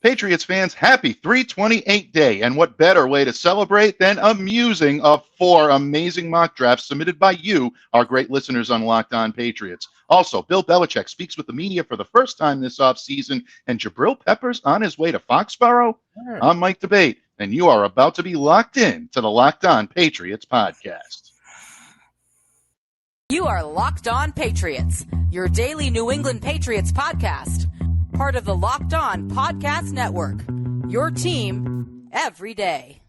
Patriots fans, happy 328 day. And what better way to celebrate than a musing of 4 amazing mock drafts submitted by you, our great listeners on Locked On Patriots. Also, Bill Belichick speaks with the media for the first time this offseason, and Jabril Peppers on his way to Foxborough. I'm Mike Debate, and you are about to be locked in to the Locked On Patriots podcast. You are Locked On Patriots, your daily New England Patriots podcast. Part of the Locked On Podcast Network, your team every day.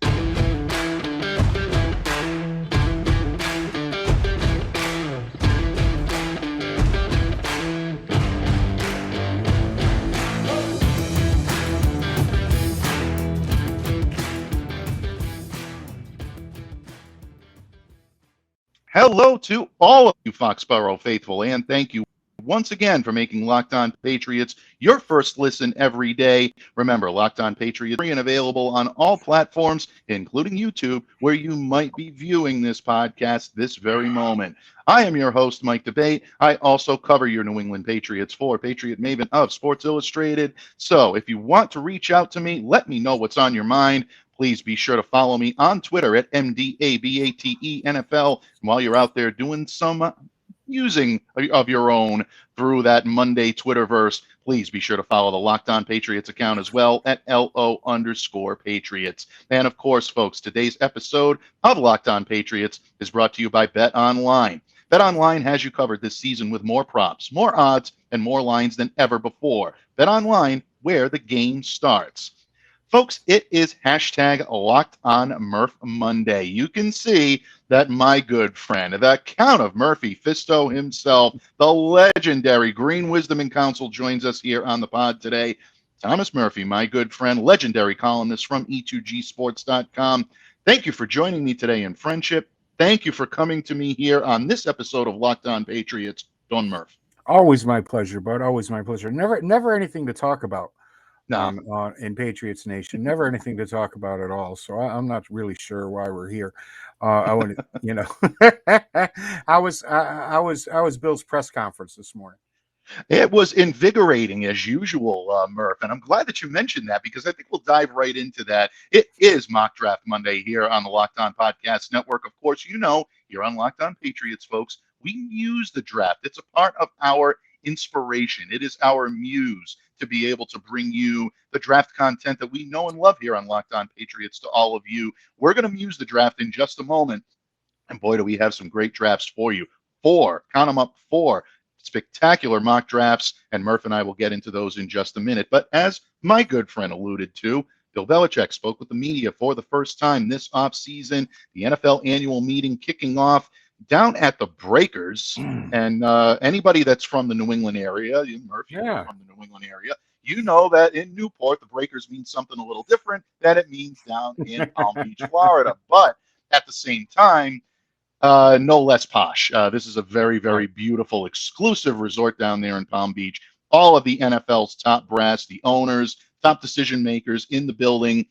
Hello to all of you Foxborough faithful, and thank you once again for making Locked On Patriots your first listen every day. Remember, Locked On Patriots is free and available on all platforms, including YouTube, where you might be viewing this podcast this very moment. I am your host, Mike Debate. I also cover your New England Patriots for Patriot Maven of Sports Illustrated. So if you want to reach out to me, let me know what's on your mind. Please be sure to follow me on Twitter at MDABATENFL. While you're out there doing some using of your own through that Monday Twitterverse, please be sure to follow the Locked On Patriots account as well at LO_Patriots. And of course, folks, today's episode of Locked On Patriots is brought to you by BetOnline. BetOnline has you covered this season with more props, more odds, and more lines than ever before. BetOnline, where the game starts. Folks, it is hashtag Locked On Murph Monday. You can see that my good friend, the Count of Murphy Fisto himself, the legendary Green Wisdom and Counsel, joins us here on the pod today. Thomas Murphy, my good friend, legendary columnist from E2Gsports.com. Thank you for joining me today in friendship. Thank you for coming to me here on this episode of Locked On Patriots. Don Murph. Always my pleasure, bud. Always my pleasure. Never anything to talk about. No. In Patriots Nation, never anything to talk about at all. So I'm not really sure why we're here. I want to, I was Bill's press conference this morning. It was invigorating as usual, Murph, and I'm glad that you mentioned that because I think we'll dive right into that. It is Mock Draft Monday here on the Locked On Podcast Network. Of course, you know, you're on Locked On Patriots, folks. We use the draft. It's a part of our inspiration. It is our muse to be able to bring you the draft content that we know and love here on Locked On Patriots to all of you. We're going to muse the draft in just a moment. And boy, do we have some great drafts for you. 4, count them up, 4 spectacular mock drafts. And Murph and I will get into those in just a minute. But as my good friend alluded to, Bill Belichick spoke with the media for the first time this offseason. The NFL annual meeting kicking off down at the Breakers, and anybody that's from the New England area, Murph, you're from the New England area, you know that in Newport, the Breakers means something a little different than it means down in Palm Beach, Florida. But at the same time, no less posh. This is a very, very beautiful, exclusive resort down there in Palm Beach. All of the NFL's top brass, the owners, top decision makers in the building.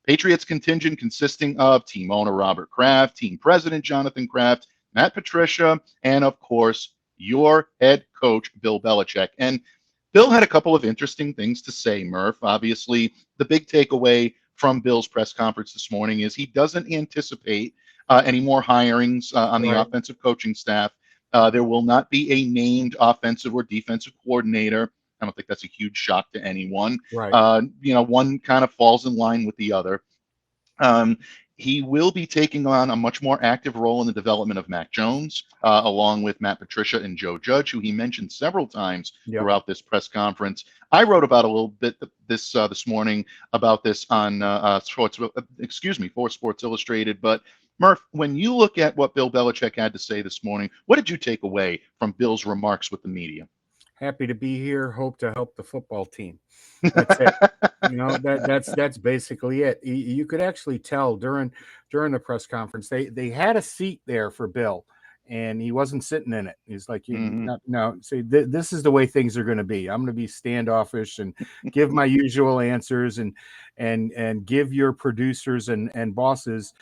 Patriots contingent consisting of team owner Robert Kraft, team president Jonathan Kraft, Matt Patricia, and of course, your head coach, Bill Belichick. And Bill had a couple of interesting things to say, Murph. Obviously, the big takeaway from Bill's press conference this morning is he doesn't anticipate any more hirings on the offensive coaching staff. There will not be a named offensive or defensive coordinator. I don't think that's a huge shock to anyone. Right. One kind of falls in line with the other. He will be taking on a much more active role in the development of Mac Jones, along with Matt Patricia and Joe Judge, who he mentioned several times throughout this press conference. I wrote about a little bit this morning about this on for Sports Illustrated. But Murph, when you look at what Bill Belichick had to say this morning, what did you take away from Bill's remarks with the media? Happy to be here. Hope to help the football team. That's it. That's basically it. You could actually tell during the press conference they had a seat there for Bill, and he wasn't sitting in it. He's like, no, see, this is the way things are going to be. I'm going to be standoffish and give my usual answers and give your producers and bosses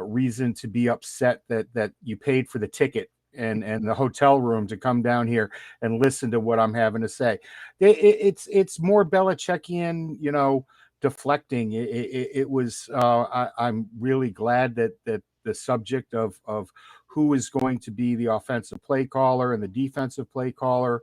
reason to be upset that you paid for the ticket and the hotel room to come down here and listen to what I'm having to say. It's more Belichickian, deflecting. It was. I'm really glad that the subject of who is going to be the offensive play caller and the defensive play caller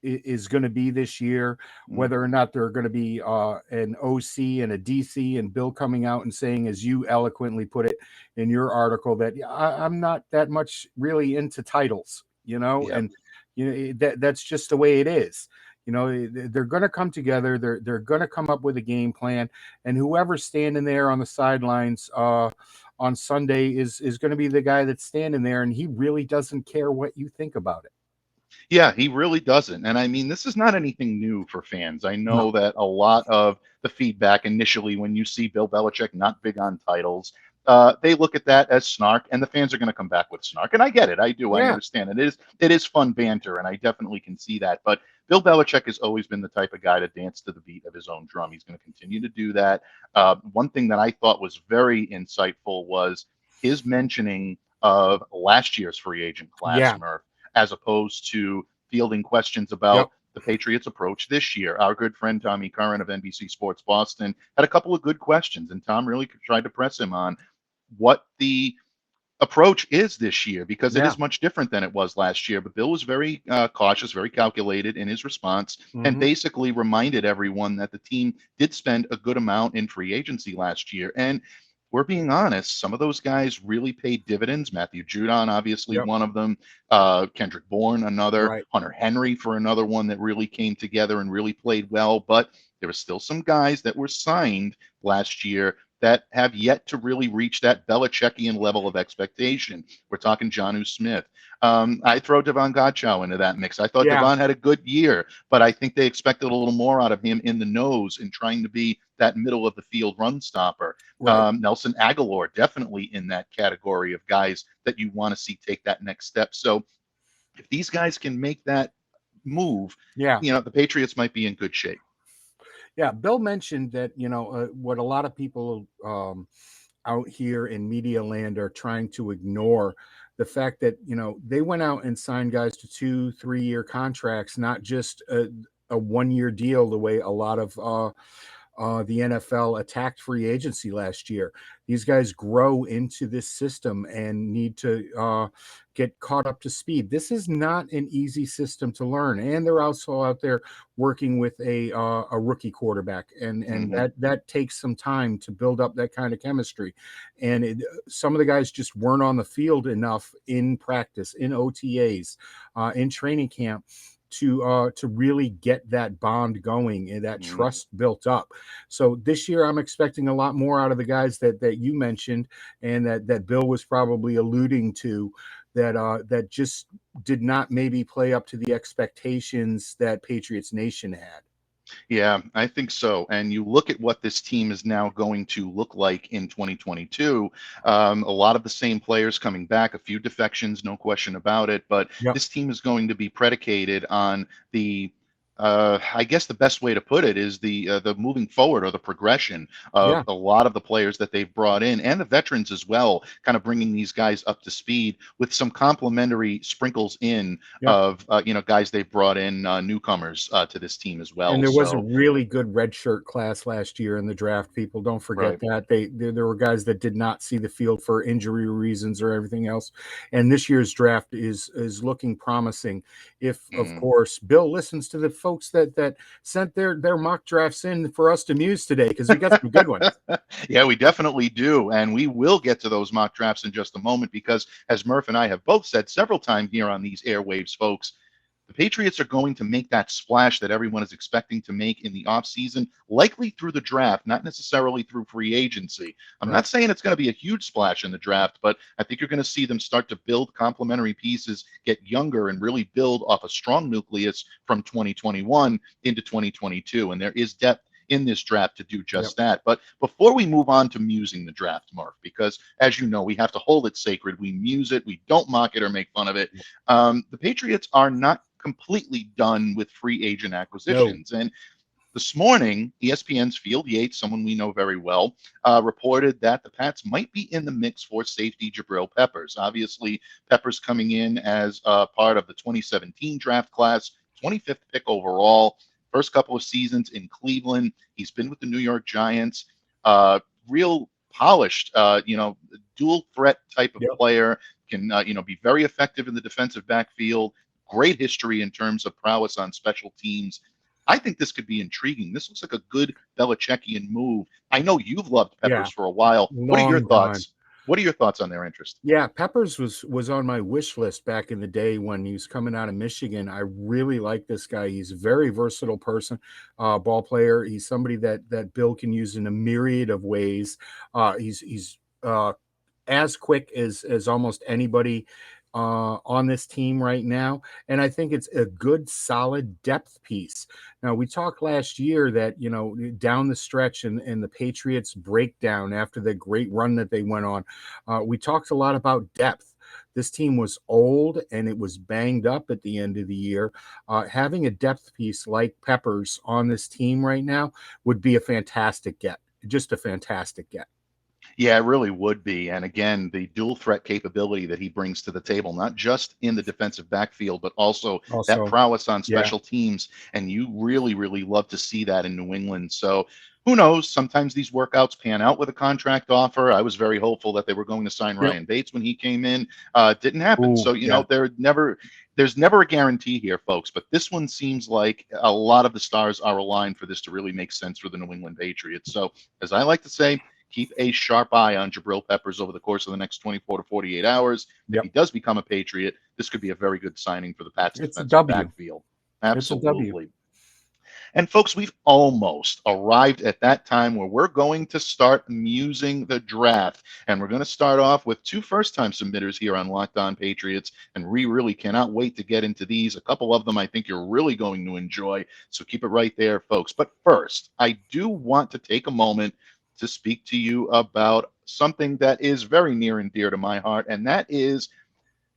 is going to be this year, whether or not they're going to be an OC and a DC, and Bill coming out and saying, as you eloquently put it in your article, that I'm not that much really into titles, and that's just the way it is. They're going to come together. They're going to come up with a game plan, and whoever's standing there on the sidelines on Sunday is going to be the guy that's standing there, and he really doesn't care what you think about it. Yeah, he really doesn't. And I mean, this is not anything new for fans. I know that a lot of the feedback initially when you see Bill Belichick not big on titles, they look at that as snark, and the fans are going to come back with snark. And I get it. I do. I understand. It is fun banter, and I definitely can see that. But Bill Belichick has always been the type of guy to dance to the beat of his own drum. He's going to continue to do that. One thing that I thought was very insightful was his mentioning of last year's free agent class, Murph, as opposed to fielding questions about the Patriots' approach this year. Our good friend Tommy Curran of NBC Sports Boston had a couple of good questions, and Tom really tried to press him on what the approach is this year, because it is much different than it was last year. But Bill was very cautious, very calculated in his response, and basically reminded everyone that the team did spend a good amount in free agency last year. And we're being honest, some of those guys really paid dividends. Matthew Judon, obviously one of them. Kendrick Bourne, another. Hunter Henry for another one that really came together and really played well. But there were still some guys that were signed last year that have yet to really reach that Belichickian level of expectation. We're talking Jonnu Smith. I throw Devon Godchow into that mix. I thought Devon had a good year, but I think they expected a little more out of him in the nose and trying to be that middle of the field run stopper. Nelson Aguilar, definitely in that category of guys that you want to see take that next step. So if these guys can make that move, the Patriots might be in good shape. Yeah, Bill mentioned that, what a lot of people out here in media land are trying to ignore, the fact that, they went out and signed guys to 2-3 year contracts, not just a 1 year deal, the way a lot of the NFL attacked free agency last year. These guys grow into this system and need to get caught up to speed. This is not an easy system to learn, and they're also out there working with a rookie quarterback, and that takes some time to build up that kind of chemistry. And some of the guys just weren't on the field enough in practice, in OTAs, in training camp, to really get that bond going and that trust built up. So this year I'm expecting a lot more out of the guys that you mentioned, and that Bill was probably alluding to, that just did not maybe play up to the expectations that Patriots Nation had. Yeah, I think so. And you look at what this team is now going to look like in 2022. A lot of the same players coming back, a few defections, no question about it. But this team is going to be predicated on the I guess the best way to put it is the moving forward, or the progression of a lot of the players that they've brought in, and the veterans as well, kind of bringing these guys up to speed with some complementary sprinkles in of guys they've brought in, newcomers to this team as well. And there was a really good redshirt class last year in the draft. People don't forget that there were guys that did not see the field for injury reasons or everything else. And this year's draft is looking promising. If of course Bill listens to the folks that sent their mock drafts in for us to muse today, because we got some good ones. Yeah, we definitely do. And we will get to those mock drafts in just a moment, because as Murph and I have both said several times here on these airwaves, folks, the Patriots are going to make that splash that everyone is expecting to make in the offseason, likely through the draft, not necessarily through free agency. I'm not saying it's going to be a huge splash in the draft, but I think you're going to see them start to build complementary pieces, get younger, and really build off a strong nucleus from 2021 into 2022. And there is depth in this draft to do just that. But before we move on to musing the draft, Mark, because as you know, we have to hold it sacred. We muse it. We don't mock it or make fun of it. The Patriots are not completely done with free agent acquisitions. And This morning, ESPN's Field Yates, someone we know very well, reported that the Pats might be in the mix for safety Jabril Peppers. Obviously, Peppers coming in as part of the 2017 draft class, 25th pick overall. First couple of seasons in Cleveland. He's been with the New York Giants. Real polished, dual threat type of player. Can, be very effective in the defensive backfield. Great history in terms of prowess on special teams. I think this could be intriguing. This looks like a good Belichickian move. I know you've loved Peppers for a while. What are your thoughts? What are your thoughts on their interest? Yeah, Peppers was on my wish list back in the day when he was coming out of Michigan. I really like this guy. He's a very versatile ball player. He's somebody that Bill can use in a myriad of ways. He's as quick as almost anybody on this team right now. And I think it's a good, solid depth piece. Now, we talked last year that, down the stretch and the Patriots breakdown after the great run that they went on, we talked a lot about depth. This team was old and it was banged up at the end of the year. Having a depth piece like Peppers on this team right now would be a fantastic get, just a fantastic get. Yeah, it really would be. And again, the dual threat capability that he brings to the table, not just in the defensive backfield, but also that prowess on special teams. And you really, really love to see that in New England. So who knows? Sometimes these workouts pan out with a contract offer. I was very hopeful that they were going to sign Ryan Bates when he came in. Didn't happen. So, there's never a guarantee here, folks. But this one seems like a lot of the stars are aligned for this to really make sense for the New England Patriots. So, as I like to say, keep a sharp eye on Jabril Peppers over the course of the next 24 to 48 hours. If he does become a Patriot, this could be a very good signing for the Pats defensive backfield. Absolutely. And folks, we've almost arrived at that time where we're going to start musing the draft. And we're going to start off with two first-time submitters here on Locked On Patriots. And we really cannot wait to get into these. A couple of them I think you're really going to enjoy. So keep it right there, folks. But first, I do want to take a moment to speak to you about something that is very near and dear to my heart, and that is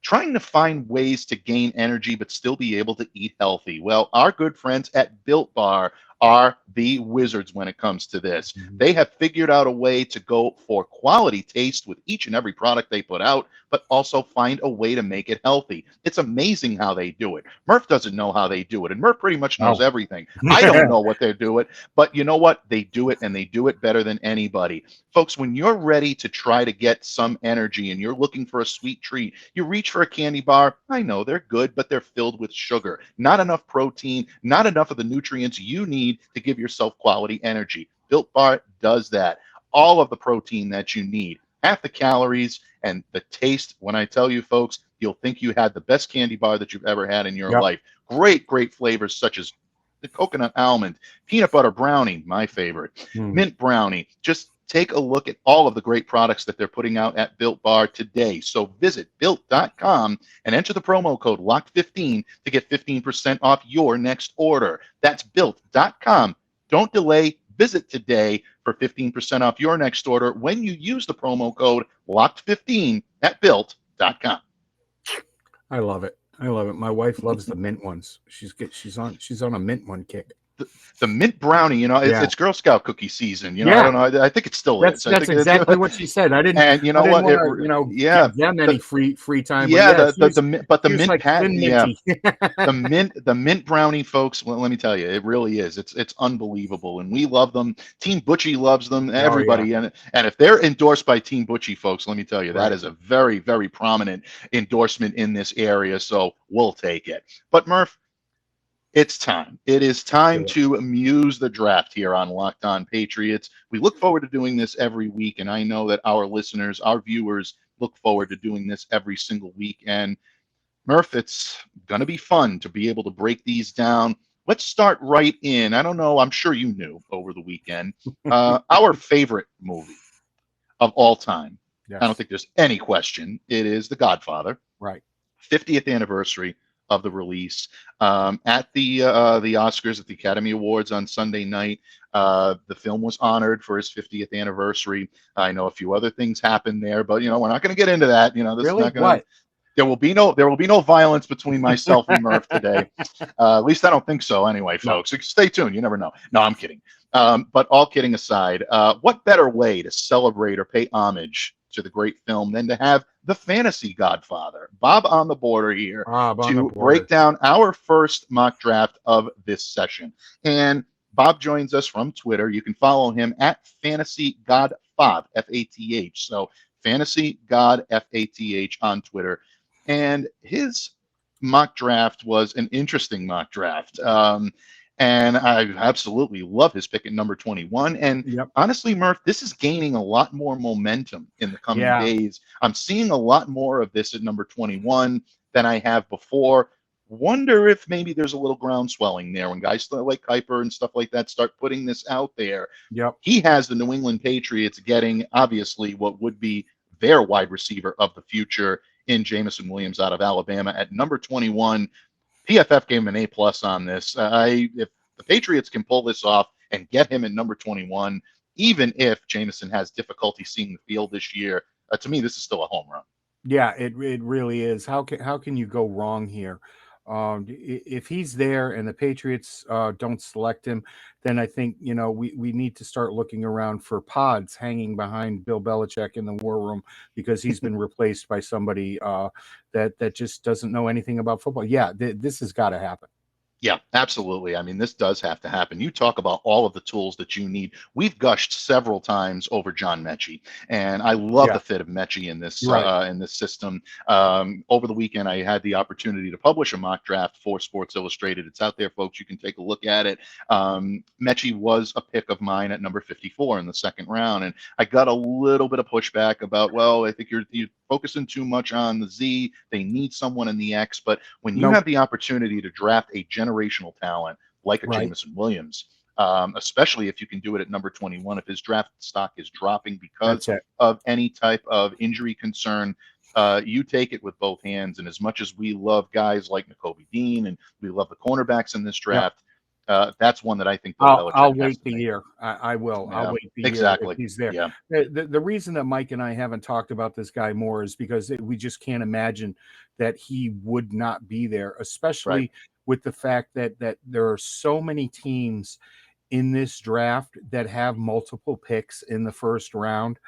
trying to find ways to gain energy but still be able to eat healthy. Well, our good friends at Built Bar are the wizards when it comes to this. They have figured out a way to go for quality taste with each and every product they put out, but also find a way to make it healthy. It's amazing how they do it. Murph doesn't know how they do it, and Murph pretty much knows everything. I don't know what they're doing, but you know what? They do it, and they do it better than anybody. Folks, when you're ready to try to get some energy and you're looking for a sweet treat, you reach for a candy bar. I know they're good, but they're filled with sugar. Not enough protein, not enough of the nutrients you need to give yourself quality energy. Built Bar does that. All of the protein that you need, half the calories, and the taste. When I tell you, folks, you'll think you had the best candy bar that you've ever had in your life. Great flavors such as the coconut almond, peanut butter brownie, my favorite, mint brownie. Just take a look at all of the great products that they're putting out at Built Bar today. So visit built.com and enter the promo code LOCK15 to get 15% off your next order. That's built.com. Don't delay. Visit today for 15% off your next order when you use the promo code LOCKed15 at built.com. I love it. My wife loves the mint ones. She's on a mint one kick. The mint brownie, it's Girl Scout cookie season. I don't know. I think it still is. That's exactly what she said. I didn't. And you know what? Give them any free time. Yeah, the mint like pat. Yeah, the mint brownie, folks. Well, let me tell you, it really is. It's unbelievable, and we love them. Team Butchie loves them. Everybody, and if they're endorsed by Team Butchie, folks, let me tell you, that is a very, very prominent endorsement in this area. So we'll take it. But Murph, it's time. It is time to muse the draft here on Locked On Patriots. We look forward to doing this every week, and I know that our listeners, our viewers, look forward to doing this every single week. And Murph, it's going to be fun to be able to break these down. Let's start right in. I don't know. I'm sure you knew over the weekend. Our favorite movie of all time. Yes. I don't think there's any question. It is The Godfather. Right. 50th anniversary of the release. At the Oscars, at the Academy Awards on Sunday night, the film was honored for its 50th anniversary. I know a few other things happened there, but we're not going to get into that. This really? is not going to. There will be no violence between myself and Murph today. At least I don't think so. Anyway, No. folks, stay tuned. You never know. No, I'm kidding. But all kidding aside, what better way to celebrate or pay homage to the great film than to have the fantasy Godfather, Bob on the border here, to break down our first mock draft of this session. And Bob joins us from Twitter. You can follow him at Fantasy God Fob, F-A-T-H. So Fantasy God F-A-T-H on Twitter. And his mock draft was an interesting mock draft. And I absolutely love his pick at number 21. And honestly, Murph, this is gaining a lot more momentum in the coming days. I'm seeing a lot more of this at number 21 than I have before. Wonder if maybe there's a little ground swelling there when guys like Kuiper and stuff like that start putting this out there. He has the New England Patriots getting, obviously, what would be their wide receiver of the future in Jameson Williams out of Alabama at number 21. PFF gave him an A+ on this. If the Patriots can pull this off and get him at number 21, even if Jameson has difficulty seeing the field this year, to me, this is still a home run. Yeah, it really is. How can you go wrong here? If he's there and the Patriots don't select him, then I think, we need to start looking around for pods hanging behind Bill Belichick in the war room, because he's been replaced by somebody that just doesn't know anything about football. Yeah, this has got to happen. Yeah, absolutely. I mean, this does have to happen. You talk about all of the tools that you need. We've gushed several times over John Mechie, and I love the fit of Mechie in this system. Over the weekend, I had the opportunity to publish a mock draft for Sports Illustrated. It's out there, folks. You can take a look at it. Mechie was a pick of mine at number 54 in the second round, and I got a little bit of pushback about, well, I think you're focusing too much on the Z. They need someone in the X. But when you have the opportunity to draft a generational talent like a Jameson Williams, especially if you can do it at number 21, if his draft stock is dropping because of any type of injury concern, you take it with both hands. And as much as we love guys like Nakobe Dean and we love the cornerbacks in this draft, that's one that I think I'll wait the year. I will. I'll wait the year if he's there. Yeah. The reason that Mike and I haven't talked about this guy more is because we just can't imagine that he would not be there, especially with the fact that there are so many teams in this draft that have multiple picks in the first round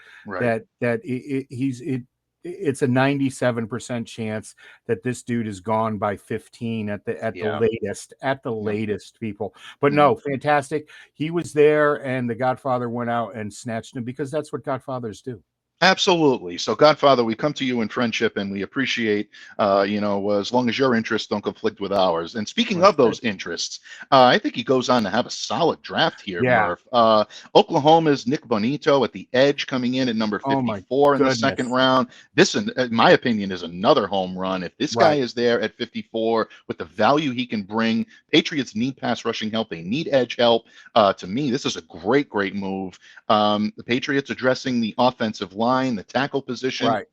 it's a 97% chance that this dude is gone by 15 at the latest, people. But no, fantastic. He was there, and the Godfather went out and snatched him, because that's what Godfathers do. Absolutely. So, Godfather, we come to you in friendship, and we appreciate, as long as your interests don't conflict with ours. And speaking of those interests, I think he goes on to have a solid draft here, Murph. Oklahoma's Nick Bonito at the edge, coming in at number 54 in the second round. This, in my opinion, is another home run. If this guy is there at 54 with the value he can bring, Patriots need pass rushing help. They need edge help. To me, this is a great, great move. The Patriots addressing the offensive line, the tackle position.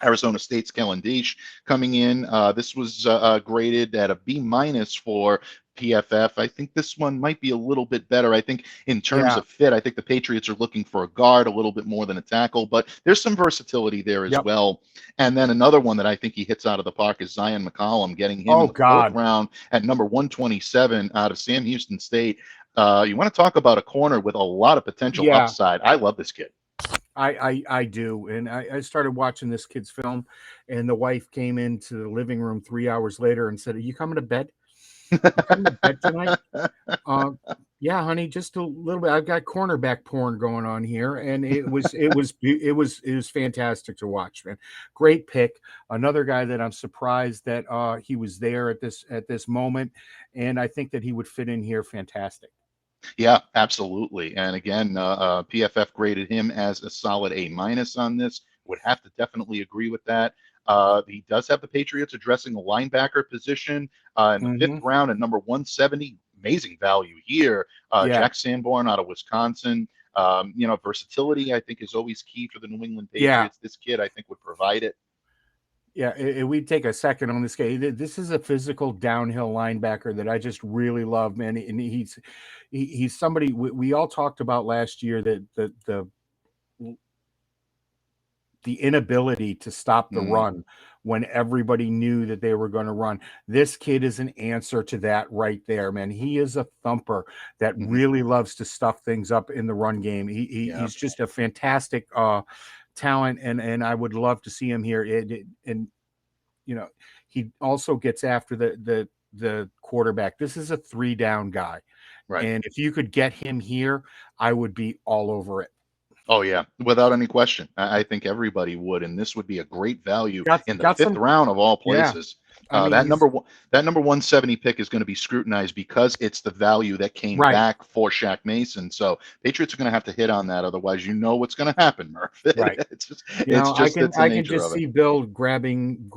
Arizona State's Kellen Diesch coming in. This was graded at a B- for PFF. I think this one might be a little bit better. I think in terms of fit, I think the Patriots are looking for a guard a little bit more than a tackle, but there's some versatility there as well. And then another one that I think he hits out of the park is Zion McCallum, getting him in the fourth round at number 127 out of Sam Houston State. You want to talk about a corner with a lot of potential upside. I love this kid. I do. And I started watching this kid's film, and the wife came into the living room 3 hours later and said, "Are you coming to bed? You coming to bed tonight?" Yeah, honey, just a little bit. I've got cornerback porn going on here, and it was fantastic to watch, man. Great pick. Another guy that I'm surprised that he was there at this moment, and I think that he would fit in here fantastic. Yeah, absolutely. And again, PFF graded him as a solid A- on this. Would have to definitely agree with that. He does have the Patriots addressing the linebacker position in the fifth round at number 170. Amazing value here. Jack Sanborn out of Wisconsin. Versatility, I think, is always key for the New England Patriots. This kid, I think, would provide it. Yeah, we'd take a second on this guy. This is a physical downhill linebacker that I just really love, man. And he's somebody we all talked about last year, that the inability to stop the run when everybody knew that they were going to run. This kid is an answer to that right there, man. He is a thumper that really loves to stuff things up in the run game. He's just a fantastic talent, and I would love to see him here. And he also gets after the quarterback. This is a 3-down guy. Right. And if you could get him here, I would be all over it. Oh, yeah, without any question. I think everybody would, and this would be a great value in the fifth round of all places. That number 170 pick is going to be scrutinized because it's the value that came back for Shaq Mason. So Patriots are going to have to hit on that, otherwise, what's going to happen, Murph. Right. I can just see Bill grabbing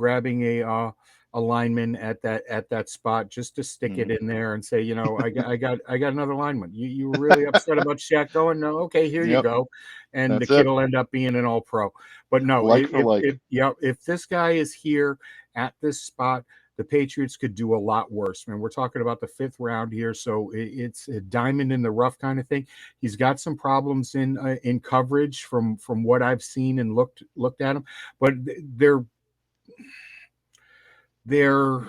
a lineman at that spot just to stick it in there and say, I got another lineman. You were really upset about Shaq going? No, okay, here you go. And the kid will end up being an all-pro. But no, if this guy is here at this spot, the Patriots could do a lot worse. Man, we're talking about the 5th round here, so it's a diamond in the rough kind of thing. He's got some problems in coverage from what I've seen and looked at him, but they're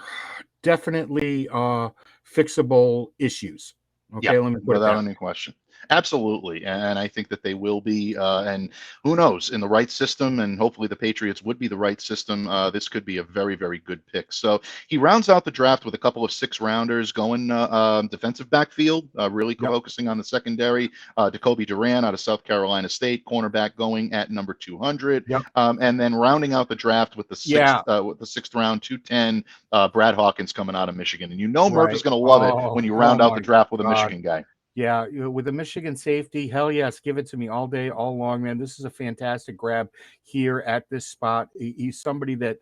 definitely fixable issues. Okay, let me put without it any question. Absolutely. And I think that they will be, and who knows, in the right system, and hopefully the Patriots would be the right system. This could be a very, very good pick. So he rounds out the draft with a couple of 6-rounders going defensive backfield, really focusing on the secondary. Nakobe Duran out of South Carolina State, cornerback going at number 200. And then rounding out the draft with the 6th round, 210, Brad Hawkins coming out of Michigan. And Murph is going to love it when you round out the draft with a Michigan guy. Yeah, with the Michigan safety, hell yes, give it to me all day, all long, man. This is a fantastic grab here at this spot. He's somebody that,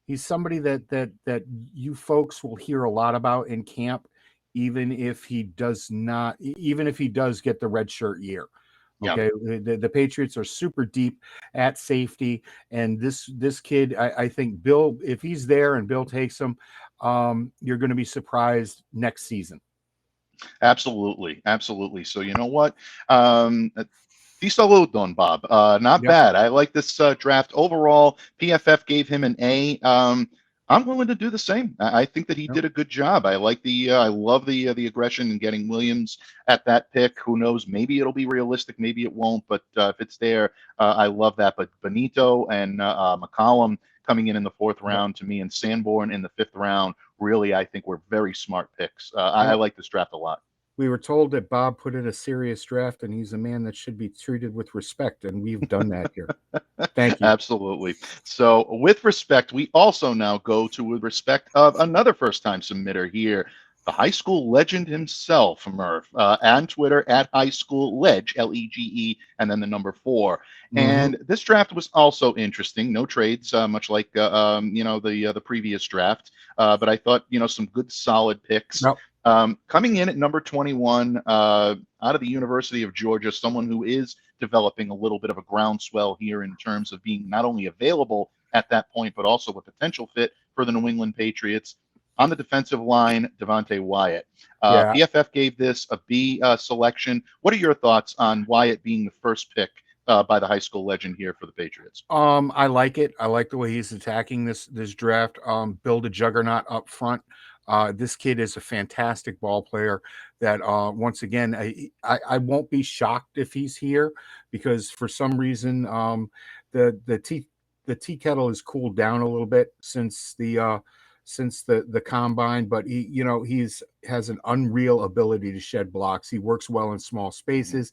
that you folks will hear a lot about in camp, even if he does get the red shirt year. Okay, the Patriots are super deep at safety, and this kid, I think Bill, if he's there and Bill takes him, you're going to be surprised next season. Absolutely. So you know what? Saludon, Bob. Not bad. I like this draft overall. PFF gave him an A. I'm willing to do the same. I think that he did a good job. I like I love the aggression in getting Williams at that pick. Who knows? Maybe it'll be realistic. Maybe it won't. But if it's there, I love that. But Benito and Mccallum coming in the 4th round to me, and Sanborn in the 5th round, really, I think were very smart picks. I like this draft a lot. We were told that Bob put in a serious draft, and he's a man that should be treated with respect, and we've done that here. Thank you. Absolutely. So with respect, we also now go to with respect of another first-time submitter here, the high school legend himself, Murph, on Twitter at high school ledge, LEGE, and then the number 4. And this draft was also interesting. No trades, much like the previous draft. But I thought some good solid picks. Coming in at number 21, out of the University of Georgia, someone who is developing a little bit of a groundswell here in terms of being not only available at that point, but also a potential fit for the New England Patriots. On the defensive line, Davonte Wyatt. PFF gave this a B selection. What are your thoughts on Wyatt being the first pick by the high school legend here for the Patriots? I like it. I like the way he's attacking this draft. Build a juggernaut up front. This kid is a fantastic ball player that, once again, I won't be shocked if he's here, because for some reason the tea kettle has cooled down a little bit since the combine, but he has an unreal ability to shed blocks. He works well in small spaces.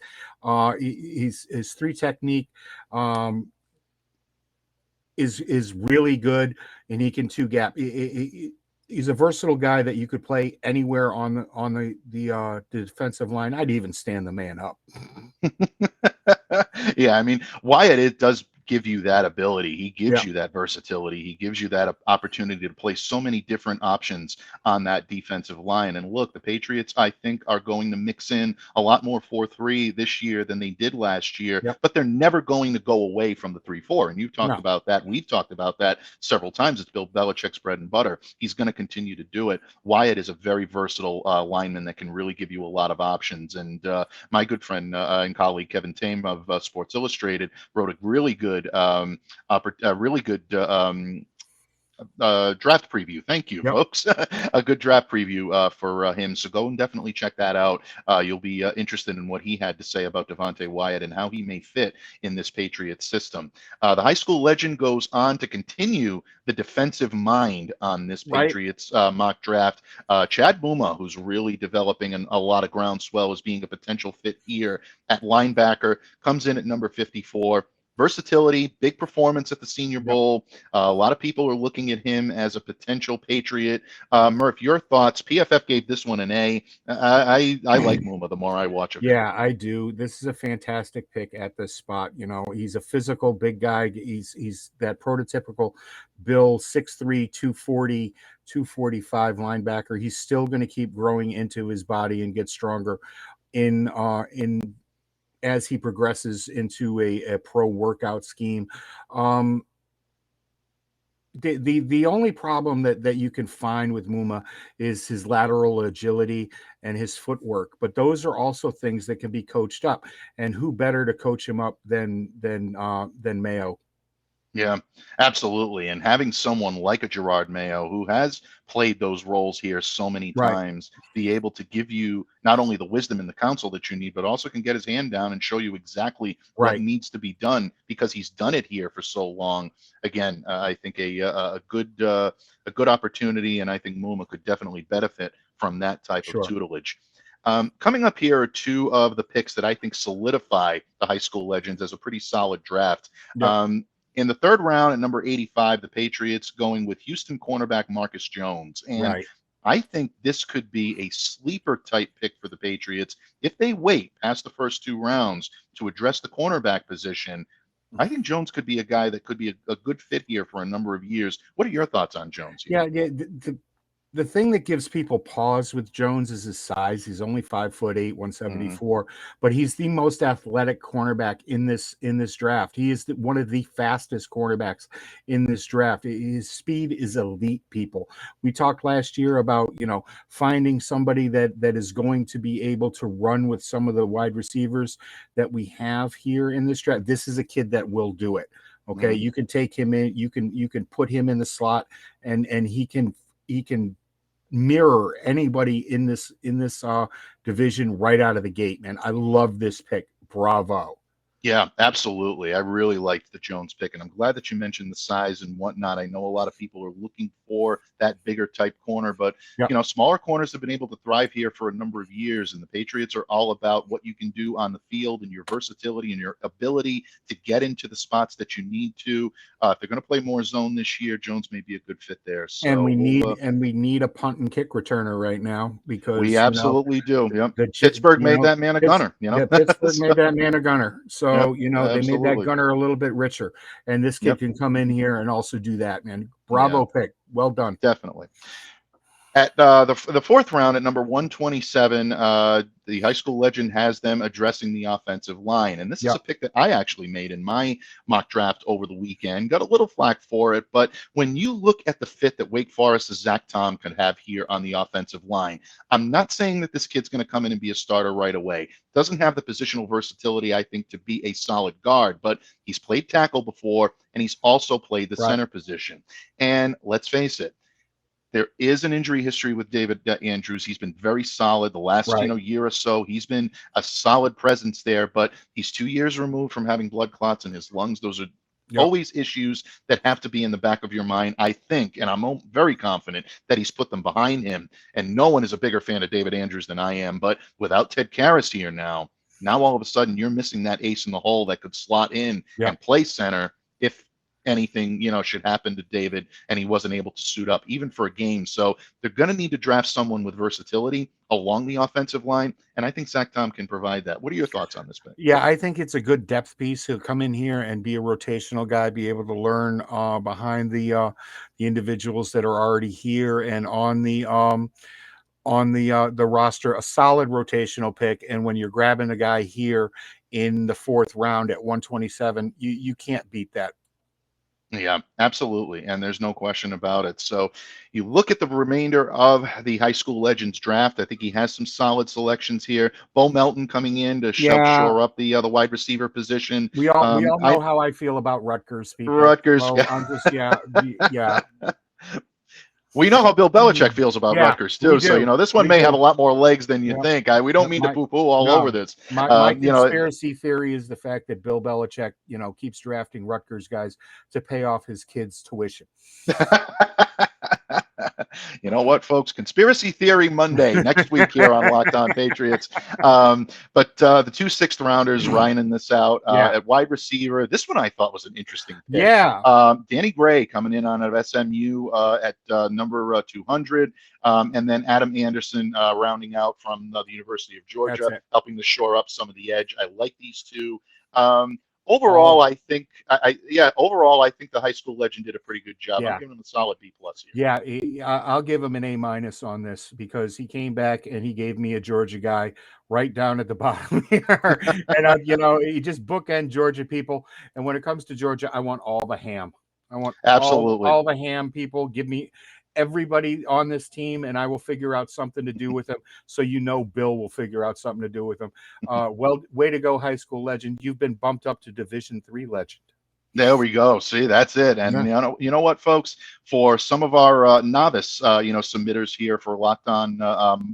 His 3 technique is really good, and he can 2 gap. He's a versatile guy that you could play anywhere on the defensive line. I'd even stand the man up. Yeah, I mean, Wyatt, it does give you that ability. He gives Yeah. you that versatility. He gives you that opportunity to play so many different options on that defensive line. And look, the Patriots, I think, are going to mix in a lot more 4-3 this year than they did last year, Yep. but they're never going to go away from the 3-4. And you've talked No. about that. We've talked about that several times. It's Bill Belichick's bread and butter. He's going to continue to do it. Wyatt is a very versatile lineman that can really give you a lot of options. And my good friend and colleague Kevin Tame of Sports Illustrated wrote a really good draft preview. Thank you, Yep. folks. A good draft preview for him. So go and definitely check that out. You'll be interested in what he had to say about Davonte Wyatt and how he may fit in this Patriots system. The high school legend goes on to continue the defensive mind on this Patriots mock draft. Chad Muma, who's really developing a lot of groundswell as being a potential fit here at linebacker, comes in at number 54. Versatility, big performance at the Senior Bowl. A lot of people are looking at him as a potential Patriot. Murph, your thoughts? PFF gave this one an A. I like Muma the more I watch of him. Yeah, I do. This is a fantastic pick at this spot. You know, he's a physical big guy. He's that prototypical Bill 6'3", 240, 245 linebacker. He's still going to keep growing into his body and get stronger in as he progresses into a pro workout scheme. The only problem that you can find with Muma is his lateral agility and his footwork, but those are also things that can be coached up. And who better to coach him up than Mayo? Yeah, absolutely. And having someone like a Gerard Mayo who has played those roles here so many times, be able to give you not only the wisdom and the counsel that you need, but also can get his hand down and show you exactly what needs to be done because he's done it here for so long. Again, I think a good opportunity, and I think Muma could definitely benefit from that type of tutelage. Coming up here are two of the picks that I think solidify the high school legends as a pretty solid draft. In the third round at number 85, the Patriots going with Houston cornerback Marcus Jones. And I think this could be a sleeper type pick for the Patriots. If they wait past the first two rounds to address the cornerback position, I think Jones could be a guy that could be a good fit here for a number of years. What are your thoughts on Jones here? Yeah. The thing that gives people pause with Jones is his size. He's only 5'8", 174, but he's the most athletic cornerback in this draft. He is one of the fastest cornerbacks in this draft. His speed is elite, people. We talked last year about, finding somebody that is going to be able to run with some of the wide receivers that we have here in this draft. This is a kid that will do it. Okay. You can take him in, you can put him in the slot and he can mirror anybody in this division right out of the gate, man. I love this pick. Bravo. Yeah, absolutely. I really liked the Jones pick, and I'm glad that you mentioned the size and whatnot. I know a lot of people are looking for that bigger type corner, but smaller corners have been able to thrive here for a number of years, and the Patriots are all about what you can do on the field and your versatility and your ability to get into the spots that you need to. If they're going to play more zone this year, Jones may be a good fit there. So and we need a punt and kick returner right now because we absolutely do. Yep. Pittsburgh made that man a gunner. Pittsburgh made that man a gunner. So they made absolutely. that gunner a little bit richer, and this kid can come in here and also do that, man. Bravo pick. Well done. Definitely. At the fourth round at number 127, the high school legend has them addressing the offensive line. And this is a pick that I actually made in my mock draft over the weekend. Got a little flack for it, but when you look at the fit that Wake Forest's Zach Tom could have here on the offensive line, I'm not saying that this kid's going to come in and be a starter right away. Doesn't have the positional versatility, I think, to be a solid guard, but he's played tackle before, and he's also played the center position. And let's face it, there is an injury history with David Andrews. He's been very solid the last year or so. He's been a solid presence there, but he's 2 years removed from having blood clots in his lungs. Those are always issues that have to be in the back of your mind, I think, and I'm very confident that he's put them behind him. And no one is a bigger fan of David Andrews than I am, but without Ted Karras here now all of a sudden you're missing that ace in the hole that could slot in and play center. anything, should happen to David and he wasn't able to suit up even for a game. So they're going to need to draft someone with versatility along the offensive line. And I think Zach Tom can provide that. What are your thoughts on this pick? Yeah, I think it's a good depth piece. He'll come in here and be a rotational guy, be able to learn behind the individuals that are already here and on the roster, a solid rotational pick. And when you're grabbing a guy here in the 4th round at 127, you can't beat that. Yeah, absolutely. And there's no question about it. So you look at the remainder of the high school legends draft. I think he has some solid selections here. Bo Melton coming in to shore up the wide receiver position. We all know how I feel about Rutgers people. Rutgers. So I'm just, yeah. We know how Bill Belichick feels about Rutgers too. So this one may have a lot more legs than you think. We don't mean to poo-poo all over this. My conspiracy theory is the fact that Bill Belichick, keeps drafting Rutgers guys to pay off his kids' tuition. You know what, folks? Conspiracy Theory Monday next week here on Locked On Patriots. But the 2 6th-rounders lining this out at wide receiver. This one I thought was an interesting pick. Yeah. Danny Gray coming in on of SMU at number 200. And then Adam Anderson rounding out from the University of Georgia, helping to shore up some of the edge. I like these two. Overall, I think the high school legend did a pretty good job. I'm giving him a solid B+ here. Yeah, I'll give him an A- on this because he came back and he gave me a Georgia guy right down at the bottom here. And he just bookend Georgia people. And when it comes to Georgia, I want all the ham. I want absolutely all the ham people. Give me everybody on this team, and I will figure out something to do with them. So Bill will figure out something to do with them. Well, way to go, high school legend. You've been bumped up to Division III legend. There we go. See, that's it. And you know what, folks? For some of our novice, submitters here for Locked On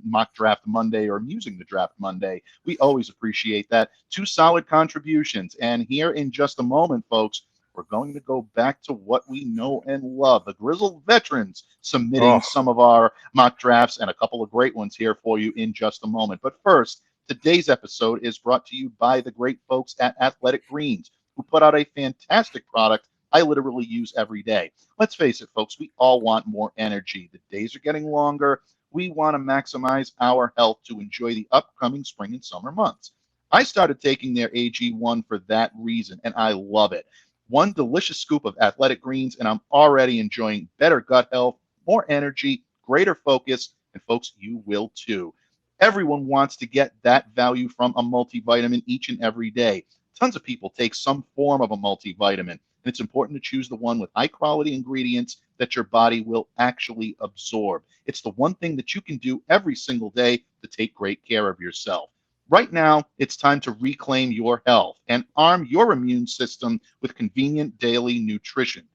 Mock Draft Monday or Musing the Draft Monday, we always appreciate that. 2 solid contributions. And here in just a moment, folks, we're going to go back to what we know and love. The Grizzled Veterans submitting some of our mock drafts and a couple of great ones here for you in just a moment. But first, today's episode is brought to you by the great folks at Athletic Greens, who put out a fantastic product I literally use every day. Let's face it, folks, we all want more energy. The days are getting longer. We want to maximize our health to enjoy the upcoming spring and summer months. I started taking their AG1 for that reason, and I love it. 1 delicious scoop of Athletic Greens, and I'm already enjoying better gut health, more energy, greater focus, and folks, you will too. Everyone wants to get that value from a multivitamin each and every day. Tons of people take some form of a multivitamin, and it's important to choose the one with high-quality ingredients that your body will actually absorb. It's the one thing that you can do every single day to take great care of yourself. Right now, it's time to reclaim your health and arm your immune system with convenient daily nutrition.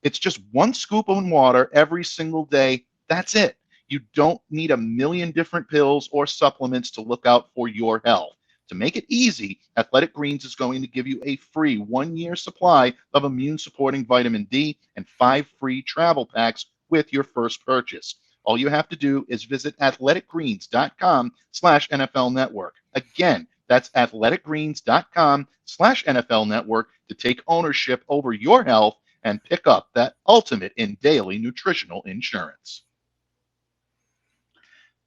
It's just 1 scoop of water every single day. That's it. You don't need a million different pills or supplements to look out for your health. To make it easy, Athletic Greens is going to give you a free 1-year supply of immune-supporting vitamin D and 5 free travel packs with your first purchase. All you have to do is visit athleticgreens.com/NFL Network. Again, that's athleticgreens.com/NFL Network to take ownership over your health and pick up that ultimate in daily nutritional insurance.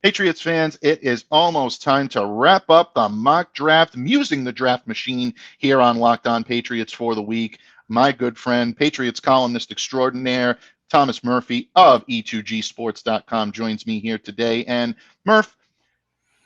Patriots fans, it is almost time to wrap up the mock draft, musing the draft machine here on Locked On Patriots for the week. My good friend, Patriots columnist extraordinaire, Thomas Murphy of E2Gsports.com joins me here today. And Murph,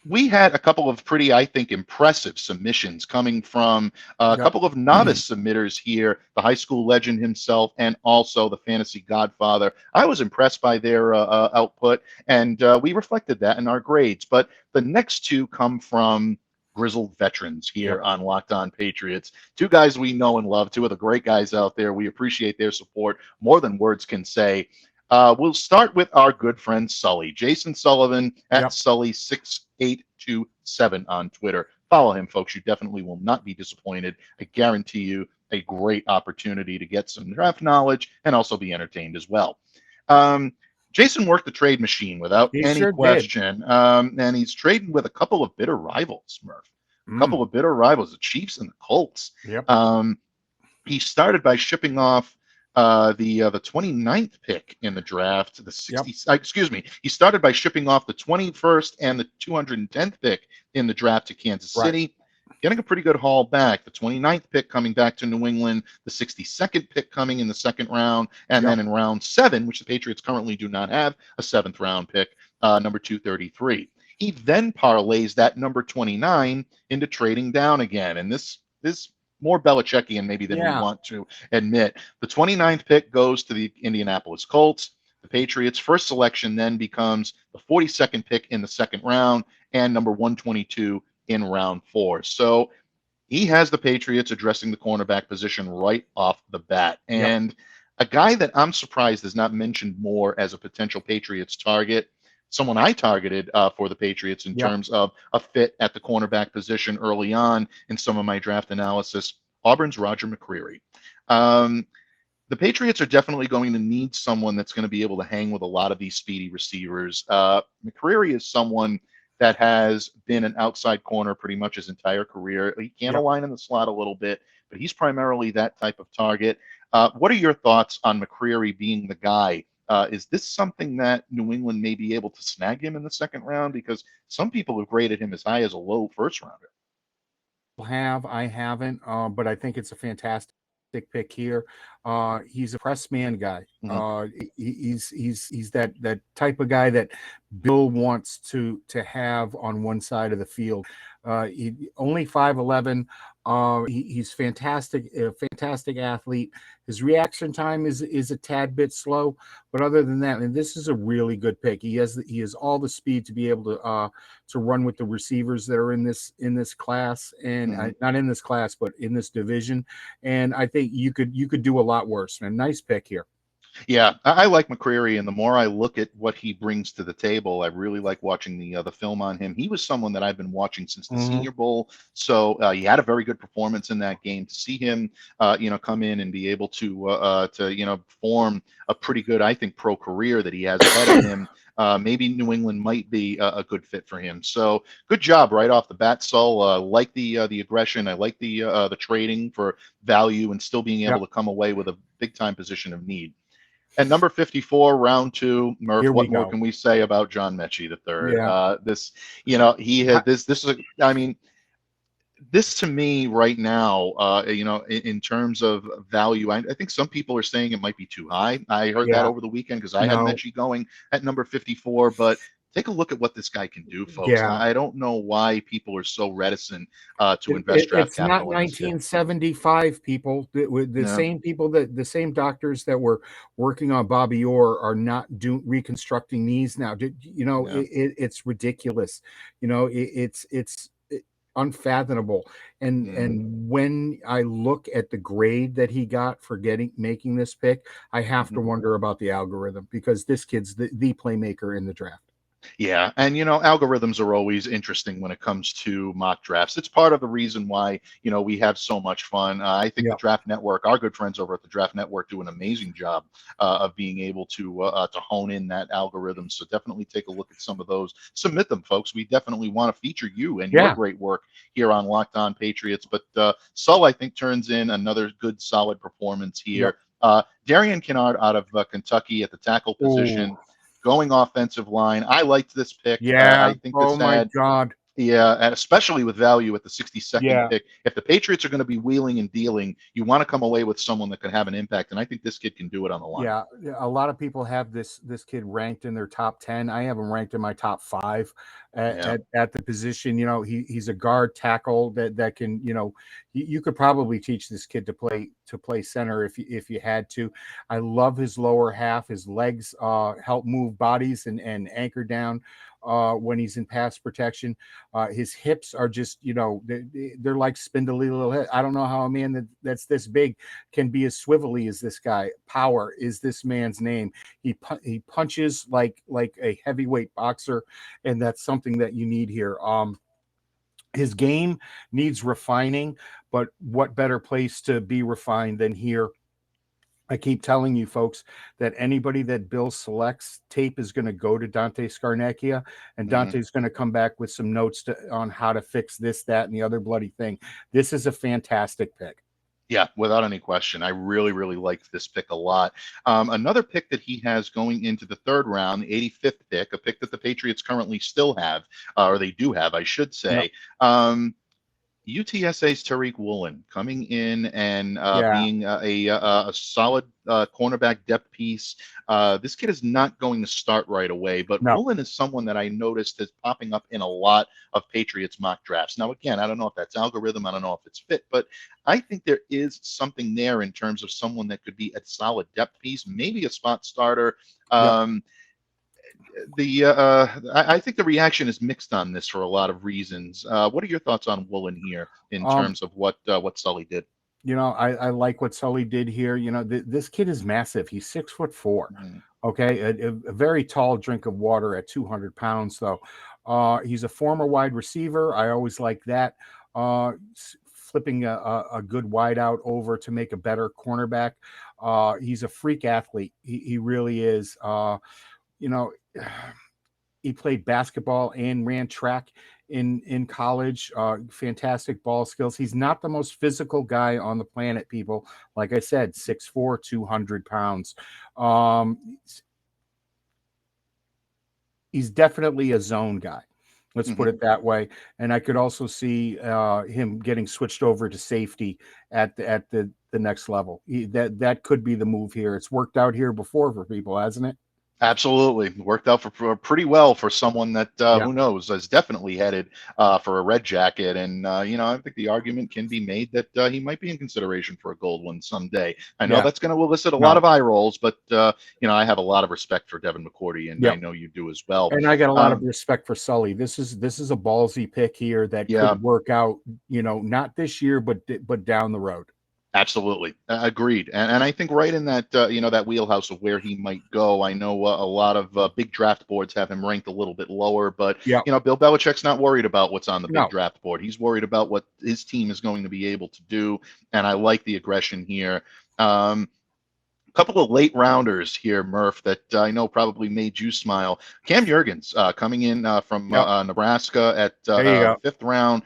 we had a couple of pretty, I think, impressive submissions coming from a couple of novice submitters here, the high school legend himself and also the fantasy godfather. I was impressed by their output, and we reflected that in our grades. But the next 2 come from grizzled veterans here on Locked On Patriots. 2 guys we know and love, 2 of the great guys out there. We appreciate their support more than words can say. We'll start with our good friend Sully, Jason Sullivan at Sully6827 on Twitter. Follow him, folks. You definitely will not be disappointed. I guarantee you a great opportunity to get some draft knowledge and also be entertained as well. Jason worked the trade machine without any question, and he's trading with a couple of bitter rivals, Murph. A couple of bitter rivals, the Chiefs and the Colts. He started by shipping off the 29th pick in the draft, the 60. Excuse me. He started by shipping off the 21st and the 210th pick in the draft to Kansas City, getting a pretty good haul back. The 29th pick coming back to New England, the 62nd pick coming in the second round, and then in round 7, which the Patriots currently do not have a 7th round pick, number 233. He then parlays that number 29 into trading down again, and this is more Belichickian maybe than we want to admit. The 29th pick goes to the Indianapolis Colts. The Patriots' first selection then becomes the 42nd pick in the second round and number 122 in round 4. So he has the Patriots addressing the cornerback position right off the bat. And a guy that I'm surprised is not mentioned more as a potential Patriots target, someone I targeted for the Patriots in terms of a fit at the cornerback position early on in some of my draft analysis, Auburn's Roger Mccreery. The Patriots are definitely going to need someone that's going to be able to hang with a lot of these speedy receivers. Mccreery is someone that has been an outside corner pretty much his entire career. He can align in the slot a little bit, but he's primarily that type of target. What are your thoughts on Mccreery being the guy? Is this something that New England may be able to snag him in the second round? Because some people have graded him as high as a low first rounder. I haven't, but I think it's a fantastic pick here. He's a press man guy. He's that type of guy that Bill wants to have on one side of the field. Only 5'11". He's fantastic, a fantastic athlete. His reaction time is a tad bit slow, but other than that, and this is a really good pick. He has all the speed to be able to run with the receivers that are in this class, and not in this class, but in this division. And I think you could do a lot worse. Man, nice pick here. Yeah, I like Mccreery, and the more I look at what he brings to the table, I really like watching the film on him. He was someone that I've been watching since the Senior Bowl, so he had a very good performance in that game. To see him, come in and be able to form a pretty good, I think, pro career that he has ahead of him. Maybe New England might be a good fit for him. So good job right off the bat, Sol. Like the aggression. I like the trading for value and still being able to come away with a big time position of need. At number 54, round 2, Murph, what more can we say about John Mechie the third? This to me right now, in terms of value, I think some people are saying it might be too high. I heard that over the weekend because I had Mechie going at number 54, but take a look at what this guy can do, folks. I don't know why people are so reticent to invest draft capital. It's not 1975 people. The same doctors that were working on Bobby Orr are not reconstructing knees now. It's ridiculous. It's unfathomable. And when I look at the grade that he got for making this pick, I have to wonder about the algorithm, because this kid's the playmaker in the draft. Yeah, and algorithms are always interesting when it comes to mock drafts. It's part of the reason why we have so much fun. I think the Draft Network, our good friends over at the Draft Network, do an amazing job of being able to hone in that algorithm. So definitely take a look at some of those. Submit them, folks. We definitely want to feature you and your great work here on Locked On Patriots. But Sol, I think, turns in another good, solid performance here. Darian Kinnard out of Kentucky at the tackle position. Going offensive line. I liked this pick. I think this my God. Yeah, and especially with value at the 62nd pick. If the Patriots are going to be wheeling and dealing, you want to come away with someone that can have an impact, and I think this kid can do it on the line. Yeah, a lot of people have this kid ranked in their top 10. I have him ranked in my top 5 at the position. He's a guard tackle that can, you could probably teach this kid to play center if you had to. I love his lower half. His legs help move bodies and anchor down when he's in pass protection. His hips are just, they're like spindly little hips. I don't know how a man that's this big can be as swivelly as this guy. Power is this man's name. He punches like a heavyweight boxer, and that's something that you need here. His game needs refining, but what better place to be refined than here? I keep telling you, folks, that anybody that Bill selects, tape is going to go to Dante Scarnecchia, and Dante's going to come back with some notes on how to fix this, that, and the other bloody thing. This is a fantastic pick. Yeah, without any question. I really, really liked this pick a lot. Another pick that he has going into the third round, the 85th pick, a pick that the Patriots currently still have, or they do have, I should Yep. say. UTSA's Tariq Woolen coming in and Yeah. being a solid cornerback depth piece. This kid is not going to start right away, but No. Woolen is someone that I noticed is popping up in a lot of Patriots mock drafts. Now, again, I don't know if that's algorithm. I don't know if it's fit, but I think there is something there in terms of someone that could be a solid depth piece, maybe a spot starter. Yep. I think the reaction is mixed on this for a lot of reasons. What are your thoughts on Woolen here in terms of what Sully did? I like what Sully did here. This kid is massive. He's 6'4". Mm-hmm. Okay, a very tall drink of water at 200 pounds, though. He's a former wide receiver. I always like that. Flipping a good wide out over to make a better cornerback. He's a freak athlete. He really is. He played basketball and ran track in college. Fantastic ball skills. He's not the most physical guy on the planet, people. Like I said, 6'4", 200 pounds. He's definitely a zone guy. Let's put it that way. And I could also see him getting switched over to safety at the next level. That could be the move here. It's worked out here before for people, hasn't it? Absolutely. Worked out for pretty well for someone that, Yeah. who knows, is definitely headed for a red jacket. And, I think the argument can be made that he might be in consideration for a gold one someday. I know that's going to elicit a lot of eye rolls, but, I have a lot of respect for Devin McCourty, and I know you do as well. And I got a lot of respect for Sully. This is a ballsy pick here that could work out, not this year, but down the road. Absolutely. Agreed. And I think right in that, that wheelhouse of where he might go. I know a lot of big draft boards have him ranked a little bit lower, but, Bill Belichick's not worried about what's on the big draft board. He's worried about what his team is going to be able to do. And I like the aggression here. Couple of late rounders here, Murph, that I know probably made you smile. Cam Jurgens coming in from Nebraska at fifth round.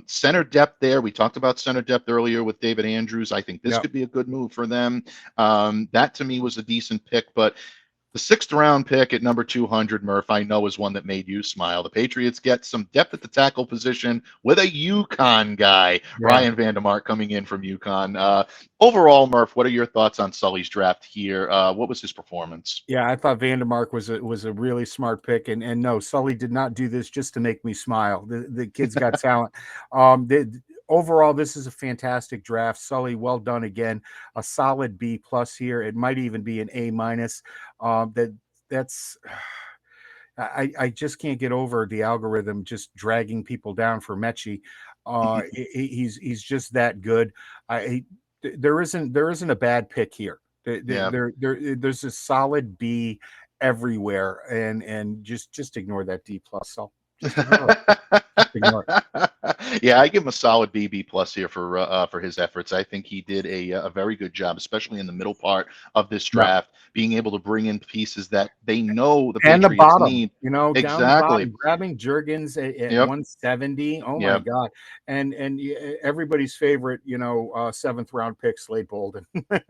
Center depth there. We talked about center depth earlier with David Andrews. I think this could be a good move for them. That to me was a decent pick, but the sixth round pick at number 200, Murph, I know is one that made you smile. The Patriots get some depth at the tackle position with a UConn guy, Ryan Vandermark coming in from UConn. Overall, Murph, what are your thoughts on Sully's draft here? What was his performance? Yeah, I thought Vandermark was a really smart pick, and no, Sully did not do this just to make me smile. The kid's got talent. Overall, this is a fantastic draft. Sully, well done again. A solid B+ here. It might even be an A-. That's I just can't get over the algorithm just dragging people down for Mechie. He's just that good. There isn't a bad pick here. There's a solid B everywhere, and just ignore that D+. So just ignore it. Yeah, I give him a solid B+ here for his efforts. I think he did a very good job, especially in the middle part of this draft, being able to bring in pieces that they know the Patriots the bottom, need. Down the bottom, grabbing Jurgens at 170. Oh my God. And everybody's favorite, seventh round pick, Slade Bolden.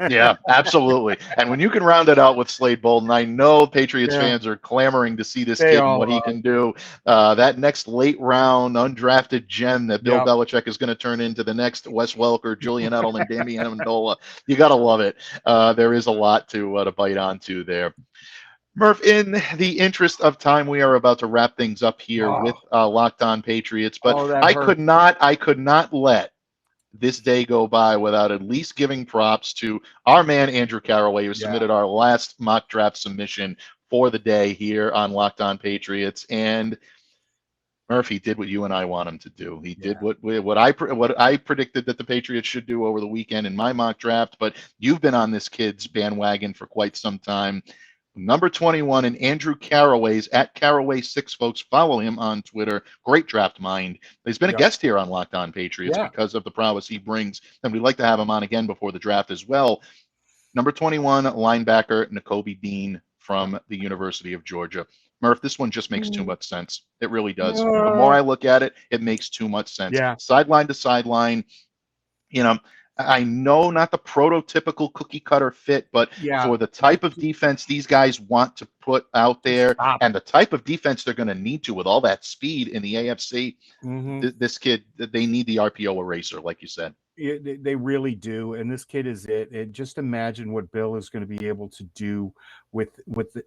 Yeah, absolutely. And when you can round it out with Slade Bolden, I know Patriots fans are clamoring to see this kid and what he can do. That next late round undrafted gem that Bill Belichick is going to turn into the next Wes Welker, Julian Edelman, Damian Amendola. You got to love it. There is a lot to bite onto there. Murph, in the interest of time, we are about to wrap things up here with Locked On Patriots, but I could not let this day go by without at least giving props to our man Andrew Caraway, who submitted our last mock draft submission for the day here on Locked On Patriots. And Murphy did what you and I want him to do. He did what I predicted that the Patriots should do over the weekend in my mock draft. But you've been on this kid's bandwagon for quite some time. Number 21 and Andrew Caraway's at Caraway6, folks. Follow him on Twitter. Great draft mind. He's been a guest here on Locked On Patriots because of the prowess he brings, and we'd like to have him on again before the draft as well. Number 21 linebacker Nakobe Dean from the University of Georgia. Murph, this one just makes too much sense. It really does. The more I look at it, it makes too much sense. Sideline to sideline. I know not the prototypical cookie cutter fit, but Yeah, for the type of defense these guys want to put out there stop. and the type of defense they're going to need to with all that speed in the AFC, Mm-hmm. this kid, they need the RPO eraser, like you said. They really do, and this kid is it. Just imagine what Bill is going to be able to do with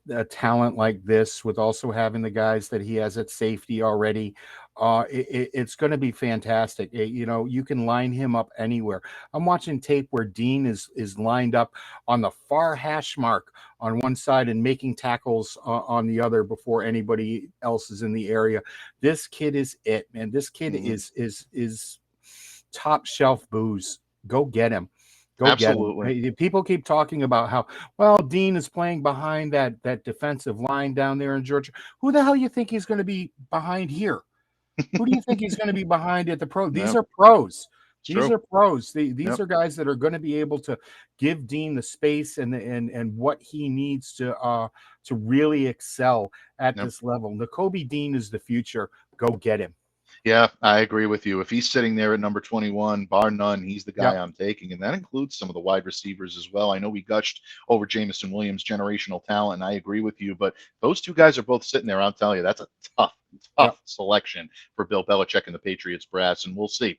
a talent like this, with also having the guys that he has at safety already. It's going to be fantastic. You can line him up anywhere. I'm watching tape where Dean is lined up on the far hash mark on one side and making tackles on the other before anybody else is in the area. This kid is it, man. This kid is top shelf booze. Go get him. Go get him. Absolutely. People keep talking about how, well, Dean is playing behind that defensive line down there in Georgia. Who the hell you think he's going to be behind here? Who do you think he's going to be behind at the pro? These Yep. are pros. It's These true. are pros. These Yep. are guys that are going to be able to give Dean the space and what he needs to really excel at Yep. this level. Nakobe Dean is the future. Go get him. Yeah, I agree with you. If he's sitting there at number 21, bar none, he's the guy Yep. I'm taking. And that includes some of the wide receivers as well. I know we gushed over Jameson Williams, generational talent, and I agree with you. But those two guys are both sitting there. I'll tell you, that's a tough Yep. selection for Bill Belichick and the Patriots brass. And we'll see.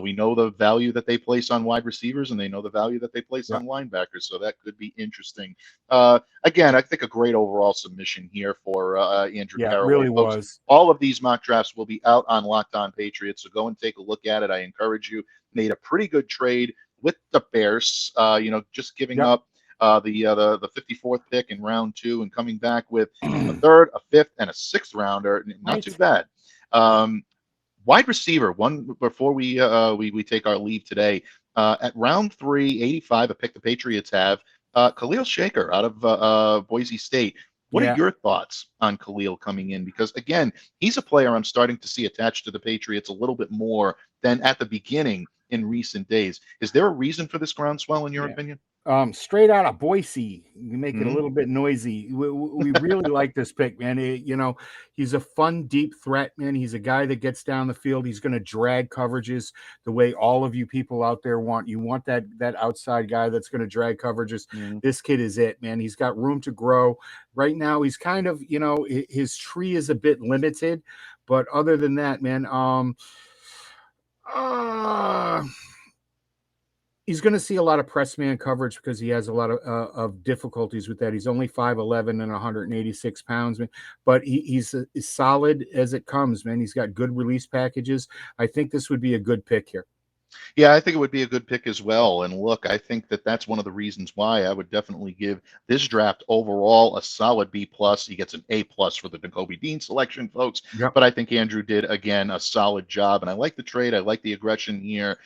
We know the value that they place on wide receivers, and they know the value that they place Yep. on linebackers. So that could be interesting. Again, I think a great overall submission here for Andrew Yeah, it Caraway. really Folks, was. all of these mock drafts will be out on Locked On Patriots, so go and take a look at it. I encourage you. Made a pretty good trade with the Bears, just giving Yep. up the 54th pick in round 2 and coming back with a third, a fifth, and a sixth rounder. Not Right. too bad. Wide receiver, one before we take our leave today. At round 3, 85, a pick the Patriots have. Khalil Shaker out of Boise State. What Yeah. are your thoughts on Khalil coming in? Because, again, he's a player I'm starting to see attached to the Patriots a little bit more than at the beginning in recent days. Is there a reason for this groundswell, in your Yeah. opinion? Straight out of Boise, you make it a Mhm. little bit noisy. We really like this pick, man. He's a fun, deep threat, man. He's a guy that gets down the field. He's going to drag coverages the way all of you people out there want. You want that outside guy that's going to drag coverages. Mhm. This kid is it, man. He's got room to grow. Right now, he's kind of, his tree is a bit limited, but other than that, man, he's going to see a lot of press man coverage because he has a lot of difficulties with that. He's only 5'11" and 186 pounds, man, but he's as solid as it comes, man. He's got good release packages. I think this would be a good pick here. Yeah, I think it would be a good pick as well. And look, I think that that's one of the reasons why I would definitely give this draft overall a solid B plus. He gets an A plus for the Nakobe Dean selection, folks. Yep. But I think Andrew did again a solid job, and I like the trade. I like the aggression here.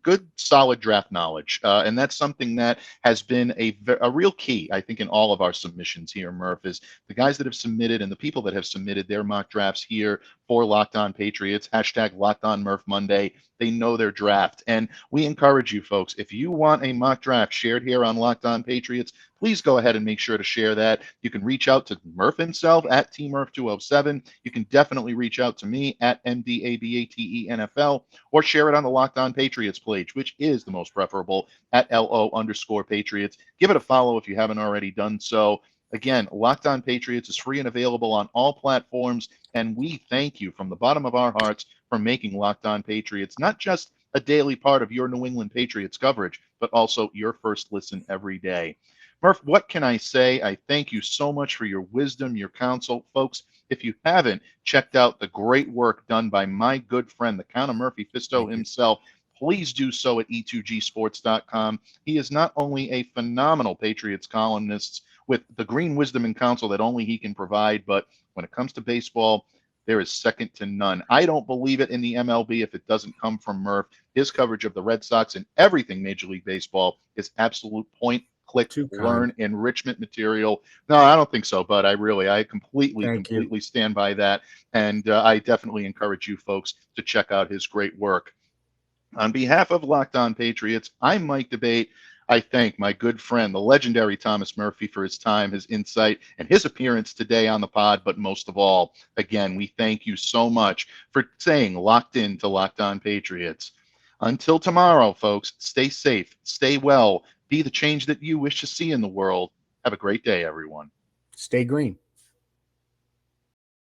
Good, solid draft knowledge, and that's something that has been a real key, I think, in all of our submissions here. Murph, is the guys that have submitted and the people that have submitted their mock drafts here for Locked On Patriots. # Locked On Murph Monday. They know their draft. And we encourage you folks, if you want a mock draft shared here on Locked On Patriots, please go ahead and make sure to share that. You can reach out to Murph himself at TMurph207. You can definitely reach out to me at MDABATENFL, or share it on the Locked On Patriots page, which is the most preferable at LO_Patriots. Give it a follow if you haven't already done so. Again, Locked On Patriots is free and available on all platforms, and we thank you from the bottom of our hearts for making Locked On Patriots not just a daily part of your New England Patriots coverage, but also your first listen every day. Murph, what can I say? I thank you so much for your wisdom, your counsel. Folks, if you haven't checked out the great work done by my good friend, the Count of Murphy Fisto himself, please do so at e2gsports.com. He is not only a phenomenal Patriots columnist with the green wisdom and counsel that only he can provide, but when it comes to baseball, there is second to none. I don't believe it in the MLB if it doesn't come from Murph. His coverage of the Red Sox and everything Major League Baseball is absolute point, click, learn, enrichment material. No, I don't think so, but I completely stand by that. And I definitely encourage you folks to check out his great work. On behalf of Locked On Patriots, I'm Mike Debate. I thank my good friend, the legendary Thomas Murphy, for his time, his insight, and his appearance today on the pod. But most of all, again, we thank you so much for staying locked in to Locked On Patriots. Until tomorrow, folks, stay safe, stay well, be the change that you wish to see in the world. Have a great day, everyone. Stay green.